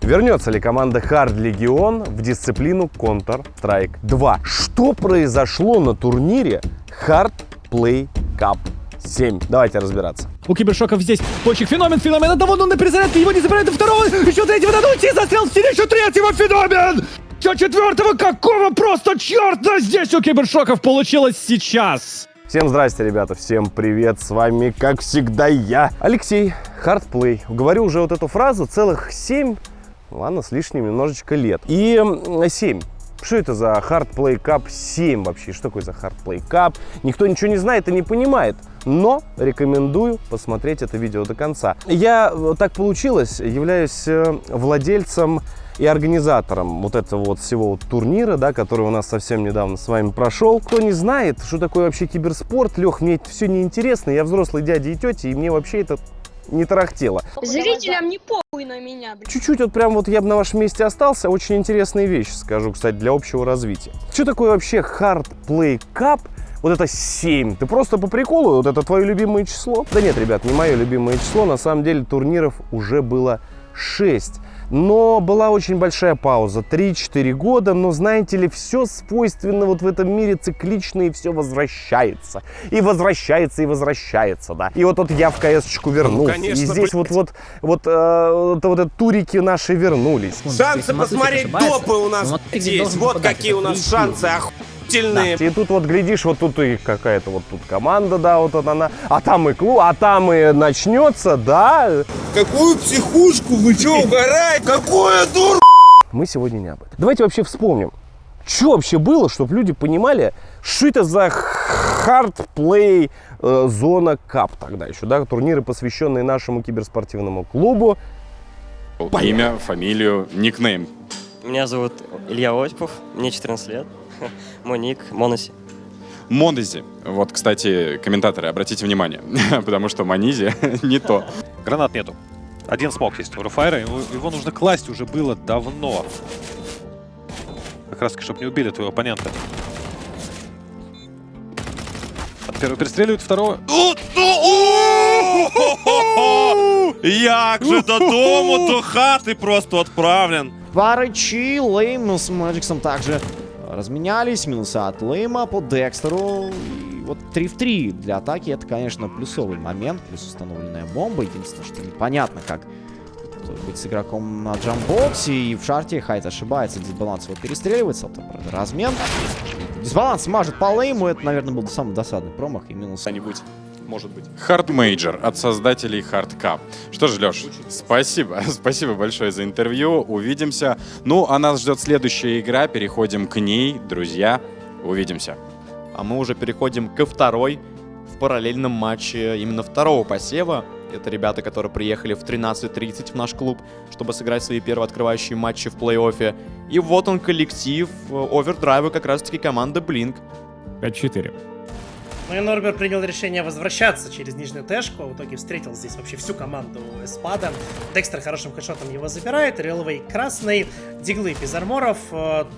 Вернется ли команда Hard Legion в дисциплину Counter-Strike 2? Что произошло на турнире Hard Play Cup 7? Давайте разбираться. У Кибершоков здесь очень феномен одного, но на перезарядке его не забирает, второго, еще третьего дадут, и застрял в стене, еще третьего феномен! Еще четвертого, какого просто черта здесь у Кибершоков получилось сейчас? Всем здрасте, ребята, всем привет, с вами, как всегда, я, Алексей, Hardplay. Говорю уже вот эту фразу целых 7, ладно, с лишним немножечко лет. И 7. Что это за Hardplay Cup 7 вообще? Что такое за Hardplay Cup? Никто ничего не знает и не понимает. Но рекомендую посмотреть это видео до конца. Я, так получилось, являюсь владельцем и организатором вот этого вот всего вот турнира, да, который у нас совсем недавно с вами прошел. Кто не знает, что такое вообще киберспорт, Лех, мне это все неинтересно. Я взрослый дядя и тетя, и мне вообще это не тарахтело. Зрителям не похуй на меня. Чуть-чуть вот прям вот я бы на вашем месте остался. Очень интересные вещи скажу, кстати, для общего развития. Что такое вообще Hard Play Cup? Вот это 7. Ты просто по приколу, вот это твое любимое число? Да нет, ребят, не мое любимое число. На самом деле турниров уже было 6. Но была очень большая пауза, 3-4 года, но знаете ли, все свойственно вот в этом мире циклично, и все возвращается. И возвращается, и возвращается, да. И вот я в КС-чку вернулся, ну, конечно, и здесь вот турики наши вернулись. Шансы посмотреть допы у нас есть, вот какие у нас шансы, охуительные. Да. И тут вот глядишь, вот тут и какая-то вот тут команда, да, вот она, а там и клуб, а там и начнется, да. Какую психушку, вы что, угораете? Какую дур... Мы сегодня не об этом. Давайте вообще вспомним, что вообще было, чтобы люди понимали, что это за Hard Play Zone Cup тогда еще, да, турниры, посвященные нашему киберспортивному клубу. Имя, фамилию, никнейм. Меня зовут Илья Осипов, мне 14 лет. Мой ник Моноси. Монози. Вот, кстати, комментаторы, обратите внимание, потому что Монизи не то. Гранат нету. Один смог есть у Руфайра, его нужно класть уже было давно. Как раз таки, чтобы не убили твоего оппонента. Первый перестреливает, второго. Як же додому, до хати просто отправлен. Варычи, Лейм с Мэджиксом также разменялись. Минусы от Лейма по Декстеру. И вот 3 в 3 для атаки. Это, конечно, плюсовый момент. Плюс установленная бомба. Единственное, что непонятно, как быть с игроком на джамбоксе. И в шарте Хайт ошибается. Дисбаланс его перестреливается. Размен. Дисбаланс мажет по Лейму. Это, наверное, был самый досадный промах. И минус. Что-нибудь. Может быть. Hard Major от создателей Hard Cup. Что ж, Леш, спасибо. Спасибо большое за интервью. Увидимся. Ну, а нас ждет следующая игра. Переходим к ней, друзья. Увидимся. А мы уже переходим ко второй в параллельном матче именно второго посева. Это ребята, которые приехали в 13:30 в наш клуб, чтобы сыграть свои первооткрывающие матчи в плей-оффе. И вот он, коллектив овердрайва, как раз-таки команда Blink. 5-4. Ну и Норбер принял решение возвращаться через нижнюю тэшку. В итоге встретил здесь вообще всю команду Эспада. Декстер хорошим хэдшотом его забирает. Релвей красный. Диглы без арморов.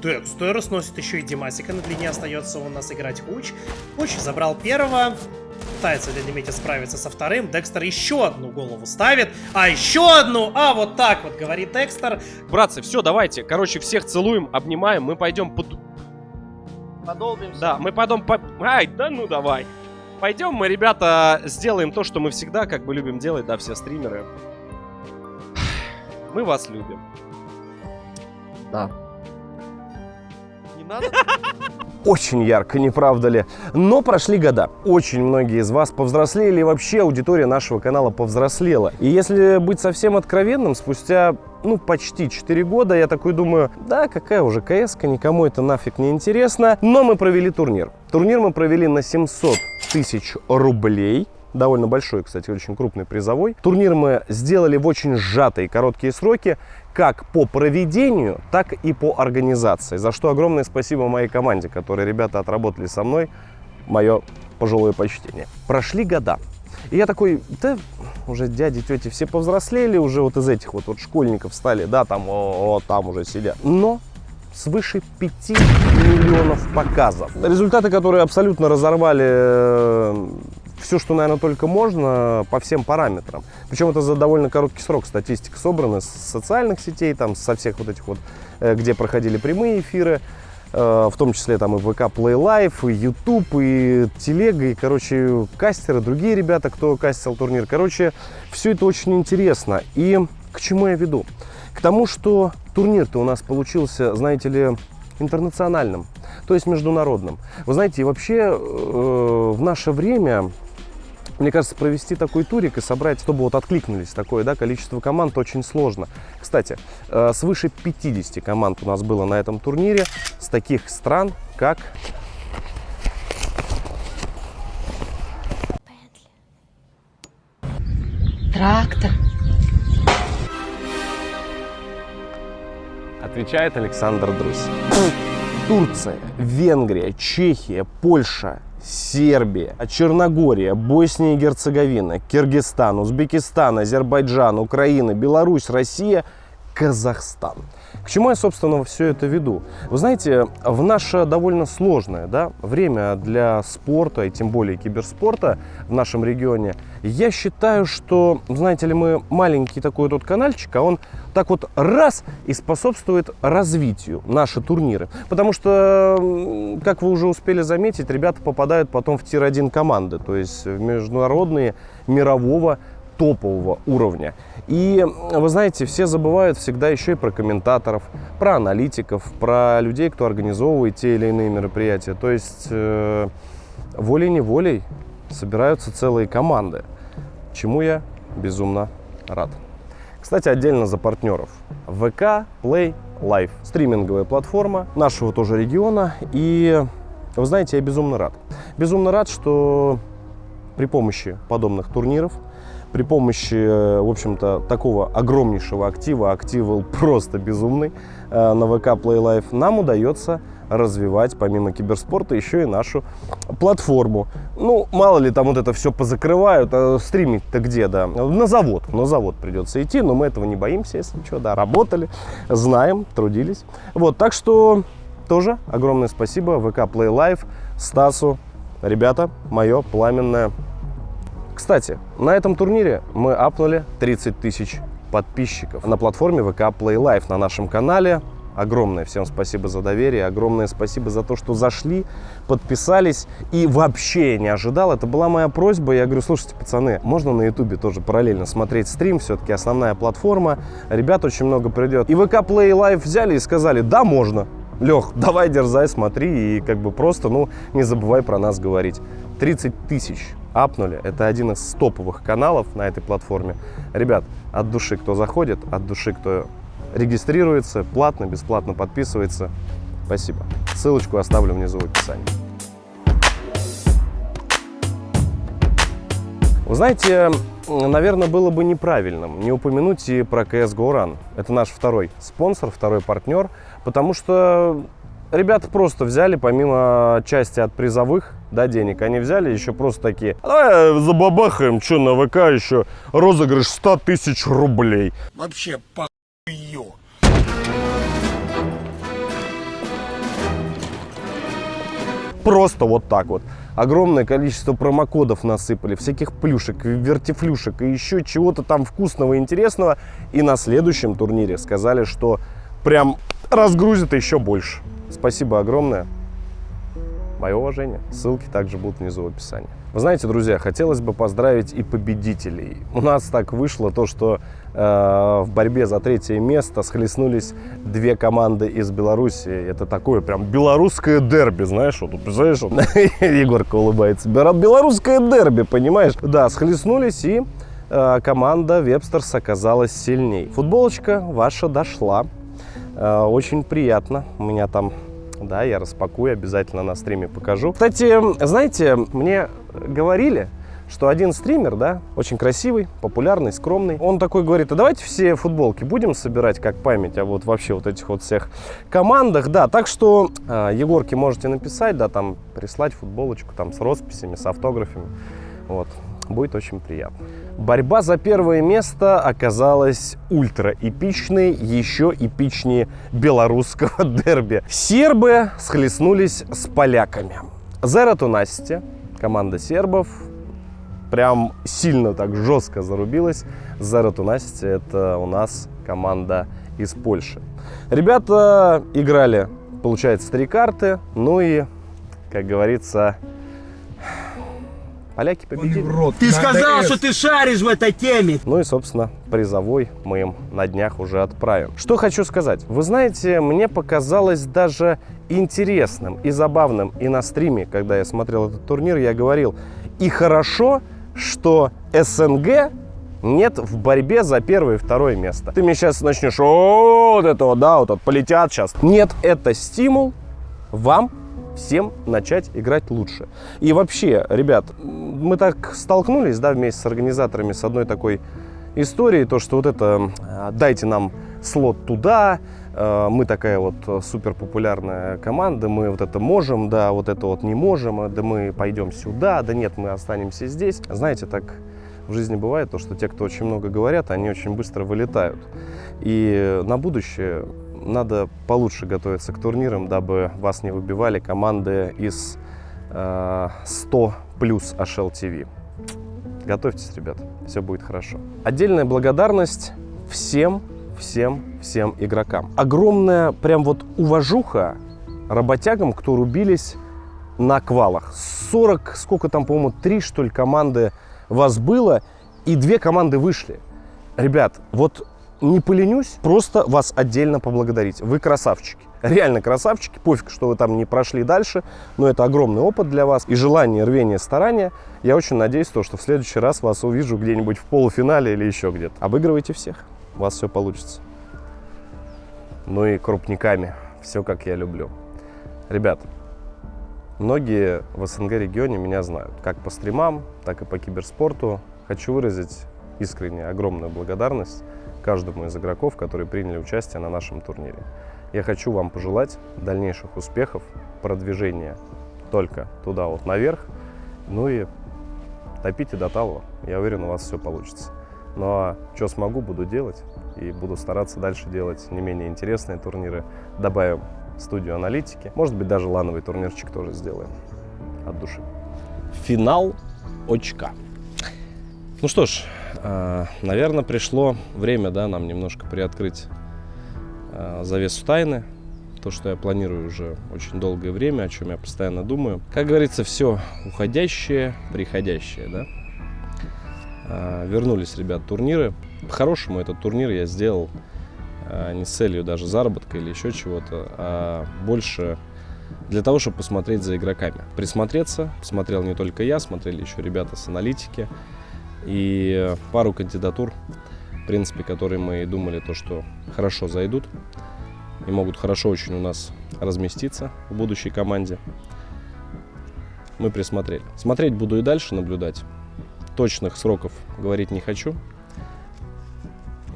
Декстер сносит еще и Димасика. На длине остается у нас играть Хуч. Хуч забрал первого. Пытается дядя Митя справиться со вторым. Декстер еще одну голову ставит. А еще одну. А вот так вот говорит Декстер. Братцы, все, давайте. Короче, всех целуем, обнимаем. Мы пойдем Подолбимся. Да, мы потом... Ай, да ну давай. Пойдем мы, ребята, сделаем то, что мы всегда как бы любим делать, да, все стримеры. Мы вас любим. Да. Не надо? Очень ярко, не правда ли? Но прошли года. Очень многие из вас повзрослели, и вообще аудитория нашего канала повзрослела. И если быть совсем откровенным, спустя, почти 4 года, я такой думаю, да, какая уже КС-ка, никому это нафиг не интересно. Но мы провели турнир. Турнир мы провели на 700 тысяч рублей. Довольно большой, кстати, очень крупный призовой. Турнир мы сделали в очень сжатые короткие сроки, как по проведению, так и по организации. За что огромное спасибо моей команде, которые ребята отработали со мной. Мое пожилое почтение. Прошли года. И я такой, да, уже дяди, тети все повзрослели, уже вот из этих вот школьников стали, да, там, там уже сидят. Но свыше 5 миллионов показов. Результаты, которые абсолютно разорвали все, что, наверное, только можно по всем параметрам. Причем это за довольно короткий срок. Статистика собрана с социальных сетей, там, со всех вот этих вот, где проходили прямые эфиры, в том числе там и ВК Play Live, и YouTube, и Телега, и, короче, кастеры, другие ребята, кто кастил турнир. Короче, все это очень интересно. И к чему я веду? К тому, что турнир-то у нас получился, знаете ли, интернациональным, то есть международным. Вы знаете, и вообще в наше время, мне кажется, провести такой турик и собрать, чтобы вот откликнулись такое, да, количество команд, очень сложно. Кстати, свыше 50 команд у нас было на этом турнире с таких стран, как... Трактор. Отвечает Александр Друзь. Турция, Венгрия, Чехия, Польша, Сербия, Черногория, Босния и Герцеговина, Киргизстан, Узбекистан, Азербайджан, Украина, Беларусь, Россия, Казахстан. К чему я, собственно, все это веду? Вы знаете, в наше довольно сложное, да, время для спорта, и тем более киберспорта в нашем регионе, я считаю, что, знаете ли, мы маленький такой тут канальчик, а он так вот раз и способствует развитию наши турниры. Потому что, как вы уже успели заметить, ребята попадают потом в тир-1 команды, то есть в международные, мирового, топового уровня. И, вы знаете, все забывают всегда еще и про комментаторов, про аналитиков, про людей, кто организовывает те или иные мероприятия. То есть волей-неволей собираются целые команды, чему я безумно рад. Кстати, отдельно за партнеров. ВК Play Live. Стриминговая платформа нашего тоже региона. И, вы знаете, я безумно рад. Безумно рад, что при помощи подобных турниров, при помощи, в общем-то, такого огромнейшего актива, актив просто безумный, на ВК Play Live, нам удается развивать, помимо киберспорта, еще и нашу платформу. Ну, мало ли, там вот это все позакрывают, а стримить-то где, да? На завод придется идти, но мы этого не боимся, если что, да, работали, знаем, трудились. Вот, так что тоже огромное спасибо ВК Play Live, Стасу, ребята, мое пламенное. Кстати, на этом турнире мы апнули 30 тысяч подписчиков на платформе ВК Play Live на нашем канале. Огромное всем спасибо за доверие, огромное спасибо за то, что зашли, подписались. И вообще я не ожидал, это была моя просьба. Я говорю, слушайте, пацаны, можно на ютубе тоже параллельно смотреть стрим, все-таки основная платформа, ребят очень много придет. И ВК Play Live взяли и сказали, да, можно. Лех, давай дерзай, смотри и как бы просто, ну, не забывай про нас говорить. 30 тысяч апнули. Это один из топовых каналов на этой платформе. Ребят, от души, кто заходит, от души, кто регистрируется, платно, бесплатно подписывается. Спасибо. Ссылочку оставлю внизу в описании. Вы знаете, наверное, было бы неправильным не упомянуть и про CSGO Run. Это наш второй спонсор, второй партнер, потому что ребята просто взяли, помимо части от призовых, да, денег, они взяли еще просто такие, давай забабахаем, что на ВК еще розыгрыш 100 тысяч рублей. Вообще похую. Просто вот так вот. Огромное количество промокодов насыпали, всяких плюшек, вертифлюшек и еще чего-то там вкусного и интересного. И на следующем турнире сказали, что прям разгрузят еще больше. Спасибо огромное. Мое уважение. Ссылки также будут внизу в описании. Вы знаете, друзья, хотелось бы поздравить и победителей. У нас так вышло то, что в борьбе за третье место схлестнулись две команды из Беларуси. Это такое прям белорусское дерби, знаешь, вот, представляешь? Егорка улыбается. Белорусское дерби, понимаешь? Да, схлестнулись, и команда Вебстерс оказалась сильней. Футболочка ваша дошла. Очень приятно. У меня там... Да, я распакую, обязательно на стриме покажу. Кстати, знаете, мне говорили, что один стример, да, очень красивый, популярный, скромный, он такой говорит, а давайте все футболки будем собирать как память, а вот вообще вот этих вот всех командах, да, так что Егорке можете написать, да, там прислать футболочку там с росписями, с автографами, вот, будет очень приятно. Борьба за первое место оказалась ультра эпичной, еще эпичнее белорусского дерби. Сербы схлестнулись с поляками. Zero to Nasty, команда сербов, прям сильно так жестко зарубилась. Zero to Nasty — это у нас команда из Польши. Ребята играли, получается, 3 карты. Ну и, как говорится, поляки победили. Ты сказал, что ты шаришь в этой теме. Ну и, собственно, призовой мы им на днях уже отправим. Что хочу сказать. Вы знаете, мне показалось даже интересным и забавным. И на стриме, когда я смотрел этот турнир, я говорил: и хорошо, что СНГ нет в борьбе за 1 и 2 место. Ты мне сейчас начнешь: о, вот это вот, да, вот это полетят сейчас. Нет, это стимул вам всем начать играть лучше. И вообще, ребят, мы так столкнулись, да, вместе с организаторами с одной такой историей, то, что вот это дайте нам слот туда, мы такая вот супер популярная команда, мы вот это можем, да, вот это вот не можем, да мы пойдем сюда, да нет, мы останемся здесь. Знаете, так в жизни бывает, то, что те, кто очень много говорят, они очень быстро вылетают. И на будущее надо получше готовиться к турнирам, дабы вас не выбивали команды из 100 плюс HL TV. Готовьтесь, ребят, все будет хорошо. Отдельная благодарность всем игрокам. Огромная прям вот уважуха работягам, кто рубились на квалах. 40, сколько там, по-моему, 3, что ли, команды вас было, и 2 команды вышли. Ребят, вот не поленюсь просто вас отдельно поблагодарить. Вы красавчики. Реально красавчики. Пофиг, что вы там не прошли дальше, но это огромный опыт для вас. И желание, рвение, старание. Я очень надеюсь, что в следующий раз вас увижу где-нибудь в полуфинале или еще где-то. Обыгрывайте всех. У вас все получится. Ну и крупниками. Все, как я люблю. Ребят, многие в СНГ регионе меня знают. Как по стримам, так и по киберспорту. Хочу выразить искренне огромную благодарность каждому из игроков, которые приняли участие на нашем турнире. Я хочу вам пожелать дальнейших успехов, продвижения только туда вот наверх. Ну и топите до талого. Я уверен, у вас все получится. Ну а что смогу, буду делать. И буду стараться дальше делать не менее интересные турниры. Добавим студию аналитики. Может быть, даже лановый турнирчик тоже сделаем от души. Финал очка. Ну что ж, наверное, пришло время, да, нам немножко приоткрыть завесу тайны. То, что я планирую уже очень долгое время, о чем я постоянно думаю. Как говорится, все уходящее, приходящее, да. Вернулись, ребят, турниры. По-хорошему, этот турнир я сделал не с целью даже заработка или еще чего-то, а больше для того, чтобы посмотреть за игроками. Присмотреться. Смотрел не только я, смотрели еще ребята с аналитики. И пару кандидатур, в принципе, которые мы думали, то, что хорошо зайдут и могут хорошо очень у нас разместиться в будущей команде, мы присмотрели. Смотреть буду и дальше, наблюдать. Точных сроков говорить не хочу.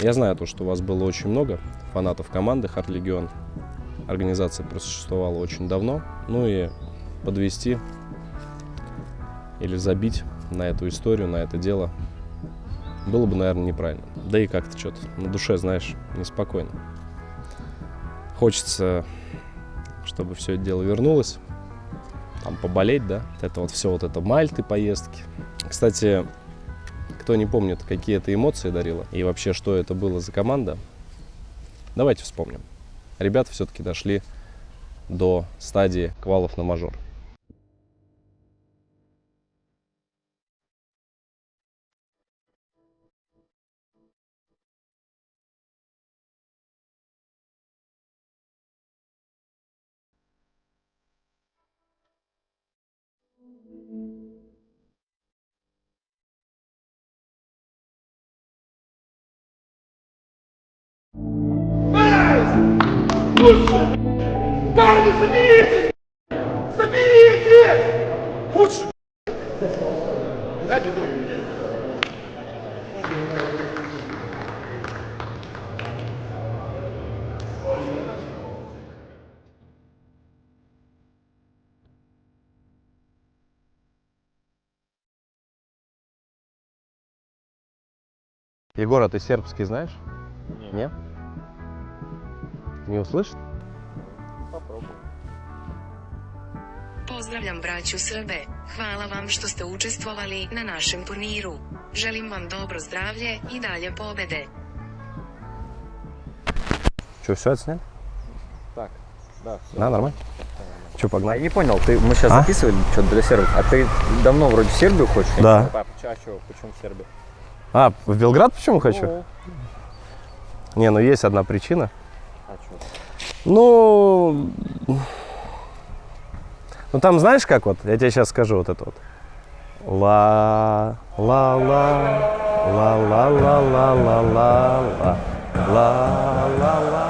Я знаю то, что у вас было очень много фанатов команды Hard Legion. Организация просуществовала очень давно. Ну и подвести или забить на эту историю, на это дело было бы, наверное, неправильно. Да и как-то что-то на душе, знаешь, неспокойно. Хочется, чтобы все это дело вернулось. Там поболеть, да. Это вот все, вот это Мальты, поездки. Кстати, кто не помнит, какие это эмоции дарило и вообще, что это было за команда, давайте вспомним. Ребята все-таки дошли до стадии квалов на мажор. Парни, соберитесь! Соберитесь! Лучше! Егор, а ты сербский знаешь? Нет? Не услышишь? Pozdravljam braću Srbe. Hvala vam što ste učestvovali na našem turniru. Želim vam dobro zdravlje i dalje pobede. Что, все отсняли? Так, да. Да, нормально. Что, погнали? Я не понял, мы сейчас записывали что-то для сербов, а ты давно вроде в Сербию хочешь? Да. Почему в Сербию? А, в Белград почему хочу? Не, ну есть одна причина. А что? Ну там знаешь как вот, я тебе сейчас скажу вот это вот. Ла-ла-ла, ла-ла-ла-ла-ла-ла, ла-ла-ла.